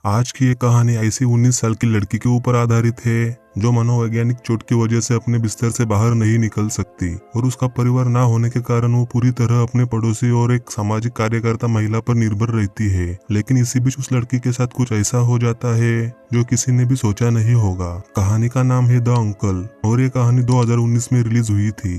आज की ये कहानी ऐसी 19 साल की लड़की के ऊपर आधारित है जो मनोवैज्ञानिक चोट की वजह से अपने बिस्तर से बाहर नहीं निकल सकती और उसका परिवार ना होने के कारण वो पूरी तरह अपने पड़ोसी और एक सामाजिक कार्यकर्ता महिला पर निर्भर रहती है। लेकिन इसी बीच उस लड़की के साथ कुछ ऐसा हो जाता है जो किसी ने भी सोचा नहीं होगा। कहानी का नाम है द अंकल और ये कहानी 2019 में रिलीज हुई थी।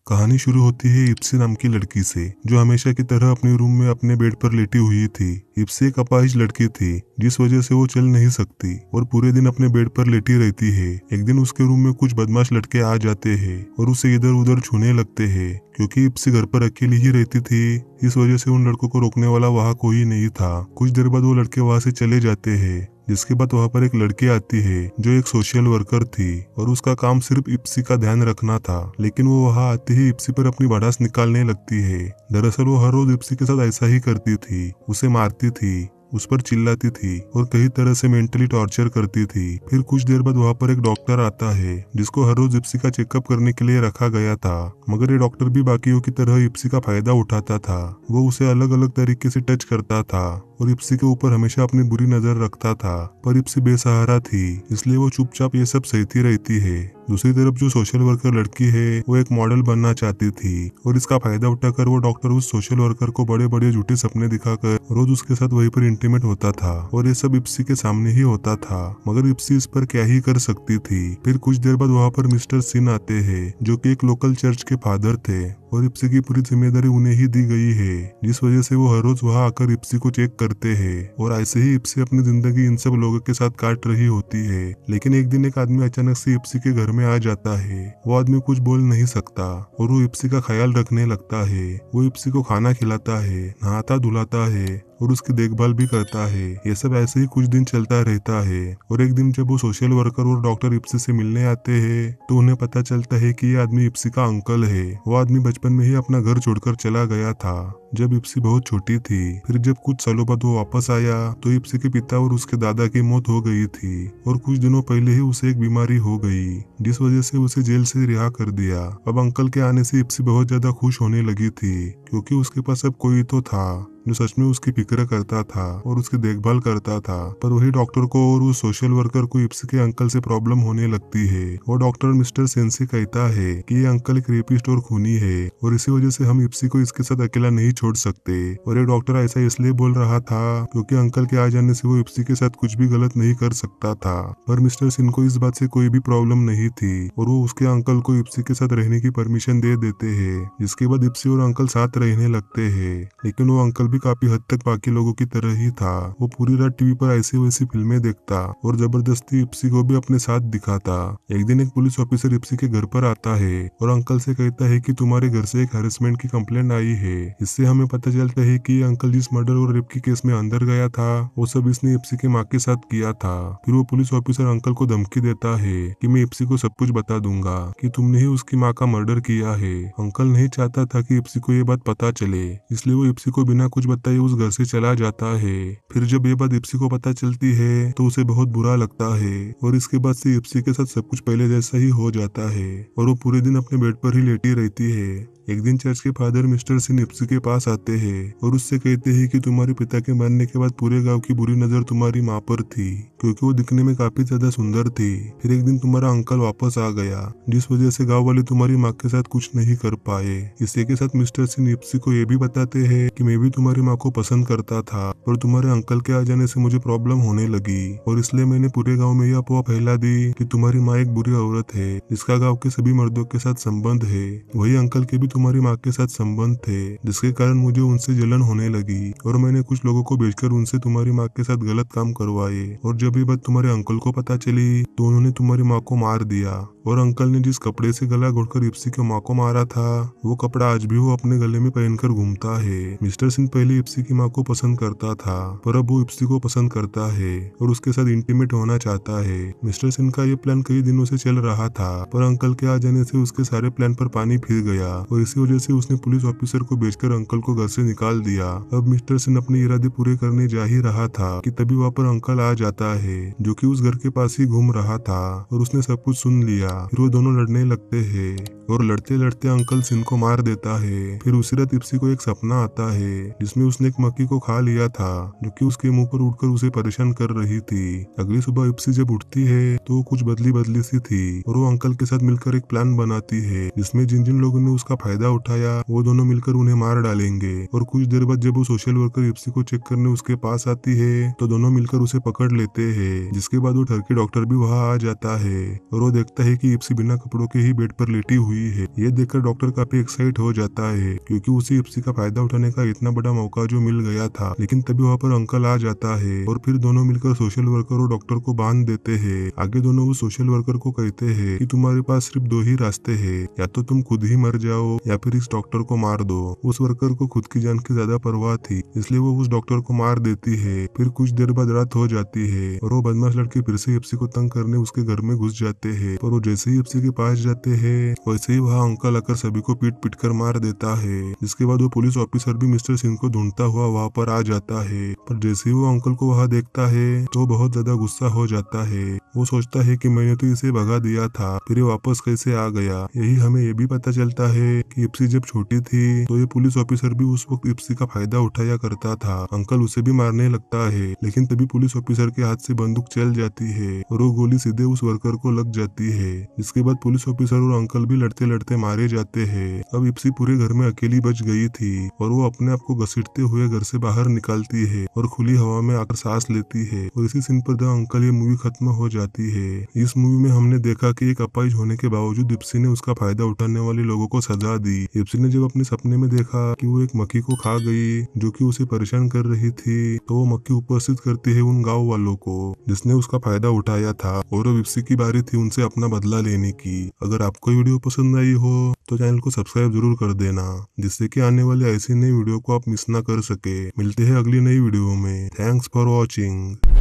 कहानी शुरू होती है इप्सी नाम की लड़की से जो हमेशा की तरह अपने रूम में अपने बेड पर लेटी हुई थी। इप्सी एक अपाहिज लड़की थी जिस वजह से वो चल नहीं सकती और पूरे दिन अपने बेड पर लेटी रहती है। एक दिन उसके रूम में कुछ बदमाश लड़के आ जाते हैं और उसे इधर उधर छूने लगते हैं। क्योंकि इप्सी घर पर अकेली ही रहती थी इस वजह से उन लड़कों को रोकने वाला वहाँ कोई नहीं था। कुछ देर बाद वो लड़के वहाँ से चले जाते हैं जिसके बाद वहाँ पर एक लड़की आती है जो एक सोशल वर्कर थी और उसका काम सिर्फ इप्सी का ध्यान रखना था। लेकिन वो वहाँ आते ही इप्सी पर अपनी भड़ास निकालने लगती है। दरअसल वो हर रोज इप्सी के साथ ऐसा ही करती थी, उसे मारती थी, उस पर चिल्लाती थी और कई तरह से मेंटली टॉर्चर करती थी। फिर कुछ देर बाद वहाँ पर एक डॉक्टर आता है जिसको हर रोज इप्सी का चेकअप करने के लिए रखा गया था। मगर ये डॉक्टर भी बाकियों की तरह इप्सी का फायदा उठाता था। वो उसे अलग अलग तरीके से टच करता था और इप्सी के ऊपर हमेशा अपनी बुरी नजर रखता था। पर इप्सी बेसहारा थी इसलिए वो चुपचाप ये सब सहती रहती है। दूसरी तरफ जो सोशल वर्कर लड़की है वो एक मॉडल बनना चाहती थी और इसका फायदा उठाकर वो डॉक्टर उस सोशल वर्कर को बड़े बड़े झूठे सपने दिखाकर रोज उसके साथ वहीं पर इंटीमेट होता था और ये सब इप्सी के सामने ही होता था। मगर इप्सी इस पर क्या ही कर सकती थी। फिर कुछ देर बाद वहाँ पर मिस्टर सिन आते हैं जो कि एक लोकल चर्च के फादर थे और इप्सी की पूरी जिम्मेदारी उन्हें ही दी गई है जिस वजह से वो हर रोज वहाँ आकर इप्सी को चेक करते हैं। और ऐसे ही इप्सी अपनी जिंदगी इन सब लोगों के साथ काट रही होती है। लेकिन एक दिन एक आदमी अचानक से इप्सी के घर में आ जाता है। वो आदमी कुछ बोल नहीं सकता और वो इप्सी का ख्याल रखने लगता है। वो इप्सी को खाना खिलाता है, नहाता धुलाता है और उसकी देखभाल भी करता है। ये सब ऐसे ही कुछ दिन चलता रहता है और एक दिन जब वो सोशल वर्कर और डॉक्टर इप्सी से मिलने आते हैं तो उन्हें पता चलता है कि ये आदमी इप्सी का अंकल है। वो आदमी बचपन में ही अपना घर छोड़कर चला गया था जब इप्सी बहुत छोटी थी। फिर जब कुछ सालों बाद वो वापस आया तो इप्सी के पिता और उसके दादा की मौत हो गई थी और कुछ दिनों पहले ही उसे एक बीमारी हो गई जिस वजह से उसे जेल से रिहा कर दिया। अब अंकल के आने से इप्सी बहुत ज्यादा खुश होने लगी थी क्योंकि उसके पास अब कोई तो था जो सच में उसकी फिक्र करता था और उसकी देखभाल करता था। पर वही डॉक्टर को और उस सोशल वर्कर को इप्सी के अंकल से प्रॉब्लम होने लगती है। वो डॉक्टर मिस्टर सेन से कहता है कि ये अंकल एक रेपिस्ट और खूनी है और इसी वजह से हम इप्सी को इसके साथ अकेला नहीं छोड़ सकते। और ये डॉक्टर ऐसा इसलिए बोल रहा था क्योंकि अंकल के आ जाने से वो इप्सी के साथ कुछ भी गलत नहीं कर सकता था। पर मिस्टर सिन को इस बात से कोई भी प्रॉब्लम नहीं थी और वो उसके अंकल को इप्सी के साथ रहने की परमिशन दे देते हैं। जिसके बाद इप्सी और अंकल साथ रहने लगते हैं। लेकिन वो अंकल काफी हद तक बाकी लोगों की तरह ही था। वो पूरी रात टीवी पर ऐसी वैसी फिल्में देखता और जबरदस्ती इप्सी को भी अपने साथ दिखाता। एक दिन एक पुलिस ऑफिसर इप्सी के घर पर आता है और अंकल से कहता है कि तुम्हारे घर से एक हैरेसमेंट की कंप्लेंट आई है। इससे हमें पता चलता है कि अंकल जिस मर्डर और रेप की केस में अंदर गया था वो सब इसने इप्सी की माँ के साथ किया था। फिर वो पुलिस ऑफिसर अंकल को धमकी देता है कि मैं इप्सी को सब कुछ बता दूंगा कि तुमने ही उसकी माँ का मर्डर किया है। अंकल नहीं चाहता था कि इप्सी को ये बात पता चले इसलिए वो इप्सी को बिना कुछ बताए उस घर से चला जाता है। फिर जब ये बात इप्सी को पता चलती है तो उसे बहुत बुरा लगता है और इसके बाद से इप्सी के साथ सब कुछ पहले जैसा ही हो जाता है और वो पूरे दिन अपने बेड पर ही लेटी रहती है। एक दिन चर्च के फादर मिस्टर सिन इप्सी के पास आते हैं और उससे कहते हैं कि तुम्हारे पिता के मरने के बाद पूरे गांव की बुरी नजर तुम्हारी माँ पर थी क्योंकि वो दिखने में काफी ज्यादा सुंदर थी। फिर एक दिन तुम्हारा अंकल वापस आ गया जिस वजह से गांव वाले तुम्हारी माँ के साथ कुछ नहीं कर पाए। इसी के साथ मिस्टर सिन इप्सी को ये भी बताते हैं कि मैं भी तुम्हारी माँ को पसंद करता था पर तुम्हारे अंकल के आ जाने से मुझे प्रॉब्लम होने लगी और इसलिए मैंने पूरे गाँव में यह अफवाह फैला दी कि तुम्हारी माँ एक बुरी औरत है जिसका गाँव के सभी मर्दों के साथ संबंध है। वही अंकल के भी तुम्हारी माँ के साथ संबंध थे जिसके कारण मुझे उनसे जलन होने लगी और मैंने कुछ लोगों को भेजकर उनसे तुम्हारी माँ के साथ गलत काम करवाए। और जब ये बात तुम्हारे अंकल को पता चली तो उन्होंने तुम्हारी माँ को मार दिया और अंकल ने जिस कपड़े से गला घोटकर इप्सी की माँ को मारा था वो कपड़ा आज भी वो अपने गले में पहनकर घूमता है। मिस्टर सिंह पहले इप्सी की माँ को पसंद करता था पर अब वो इप्सी को पसंद करता है और उसके साथ इंटीमेट होना चाहता है। मिस्टर सिंह का ये प्लान कई दिनों से चल रहा था पर अंकल के आ जाने से उसके सारे प्लान पर पानी फिर गया और इसी वजह से उसने पुलिस ऑफिसर को भेजकर अंकल को घर से निकाल दिया। अब मिस्टर सिंह अपने इरादे पूरे करने जा ही रहा था कि तभी वहाँ पर अंकल आ जाता है जो कि उस घर के पास ही घूम रहा था और उसने सब कुछ सुन लिया। फिर वो दोनों लड़ने लगते हैं। और लड़ते लड़ते अंकल सिन को मार देता है। फिर उसी रात इप्सी को एक सपना आता है जिसमें उसने एक मक्खी को खा लिया था जो कि उसके मुंह पर उड़कर उसे परेशान कर रही थी। अगली सुबह इप्सी जब उठती है तो कुछ बदली बदली सी थी और वो अंकल के साथ मिलकर एक प्लान बनाती है जिसमें जिन जिन लोगों ने उसका फायदा उठाया वो दोनों मिलकर उन्हें मार डालेंगे। और कुछ देर बाद जब वो सोशल वर्कर इप्सी को चेक करने उसके पास आती है तो दोनों मिलकर उसे पकड़ लेते हैं। जिसके बाद वो ठरकी डॉक्टर भी वहाँ आ जाता है और वो देखता है कि इप्सी बिना कपड़ों के ही बेड पर लेटी हुई है। ये देखकर डॉक्टर काफी एक्साइट हो जाता है क्योंकि उसे इप्सी का फायदा उठाने का इतना बड़ा मौका जो मिल गया था। लेकिन तभी वहाँ पर अंकल आ जाता है और फिर दोनों मिलकर सोशल वर्कर और डॉक्टर को बांध देते हैं। आगे दोनों उस सोशल वर्कर को कहते हैं कि तुम्हारे पास सिर्फ दो ही रास्ते हैं, या तो तुम खुद ही मर जाओ या फिर इस डॉक्टर को मार दो। उस वर्कर को खुद की जान की ज्यादा परवाह थी इसलिए वो उस डॉक्टर को मार देती है। फिर कुछ देर बाद रात हो जाती है और वो बदमाश लड़के फिर से इप्सी को तंग करने उसके घर में घुस जाते हैं। और वो जैसे ही इप्सी के पास जाते हैं वैसे ही वहाँ अंकल आकर सभी को पीट पीट कर मार देता है। जिसके बाद वो पुलिस ऑफिसर भी मिस्टर सिंह को ढूंढता हुआ वहाँ पर आ जाता है। पर जैसे ही वो अंकल को वहाँ देखता है तो बहुत ज्यादा गुस्सा हो जाता है। वो सोचता है कि मैंने तो इसे भगा दिया था, फिर ये वापस कैसे आ गया। यही हमें ये भी पता चलता है कि इप्सी जब छोटी थी तो ये पुलिस ऑफिसर भी उस वक्त इप्सी का फायदा उठाया करता था। अंकल उसे भी मारने लगता है लेकिन तभी पुलिस ऑफिसर के हाथ से बंदूक चल जाती है और वो गोली सीधे उस वर्कर को लग जाती है। जिसके बाद पुलिस ऑफिसर और अंकल भी लड़ते लड़ते मारे जाते हैं। अब इप्सी पूरे घर में अकेली बच गई थी और वो अपने आप को घसीटते हुए घर से बाहर निकलती है और खुली हवा में आकर सांस लेती है। और इसी सीन पर द अंकल ये मूवी खत्म हो जाती है। इस मूवी में हमने देखा कि एक अपाहिज होने के बावजूद इप्सी ने उसका फायदा उठाने वाले लोगों को सजा दी। इप्सी ने जब अपने सपने में देखा कि वो एक मक्खी को खा गई जो कि उसे परेशान कर रही थी तो वो मक्खी उपस्थित करती है उन गाँव वालों को जिसने उसका फायदा उठाया था और अब इप्सी की बारी थी उनसे अपना बदला लेने की। अगर आपको वीडियो पसंद आई हो तो चैनल को सब्सक्राइब जरूर कर देना जिससे कि आने वाले ऐसी नई वीडियो को आप मिस ना कर सके। मिलते हैं अगली नई वीडियो में। Thanks for watching.